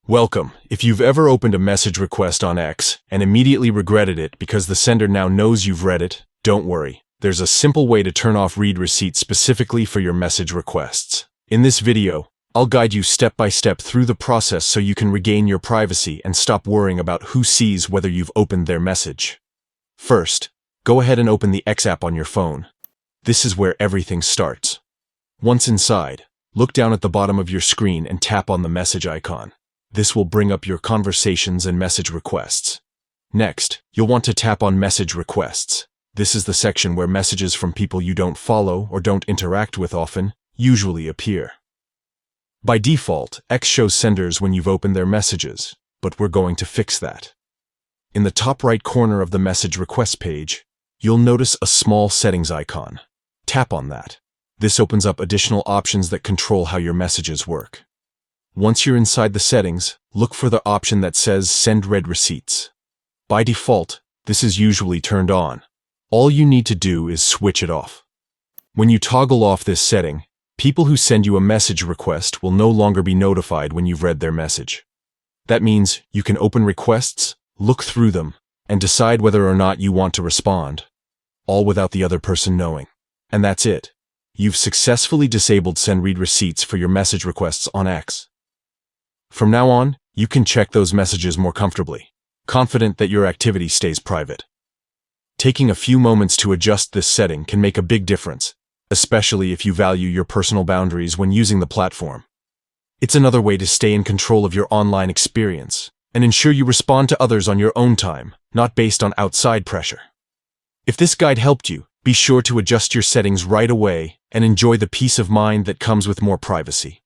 Welcome. If you've ever opened a message request on X and immediately regretted it because the sender now knows you've read it, don't worry. There's a simple way to turn off read receipts specifically for your message requests. In this video, I'll guide you step by step through the process so you can regain your privacy and stop worrying about who sees whether you've opened their message. First, go ahead and open the X app on your phone. This is where everything starts. Once inside, look down at the bottom of your screen and tap on the message icon. This will bring up your conversations and message requests. Next, you'll want to tap on Message Requests. This is the section where messages from people you don't follow or don't interact with often usually appear. By default, X shows senders when you've opened their messages, but we're going to fix that. In the top right corner of the message request page, you'll notice a small settings icon. Tap on that. This opens up additional options that control how your messages work. Once you're inside the settings, look for the option that says Send Read Receipts. By default, this is usually turned on. All you need to do is switch it off. When you toggle off this setting, people who send you a message request will no longer be notified when you've read their message. That means you can open requests, look through them, and decide whether or not you want to respond, all without the other person knowing. And that's it. You've successfully disabled Send Read Receipts for your message requests on X. From now on, you can check those messages more comfortably, confident that your activity stays private. Taking a few moments to adjust this setting can make a big difference, especially if you value your personal boundaries when using the platform. It's another way to stay in control of your online experience and ensure you respond to others on your own time, not based on outside pressure. If this guide helped you, be sure to adjust your settings right away and enjoy the peace of mind that comes with more privacy.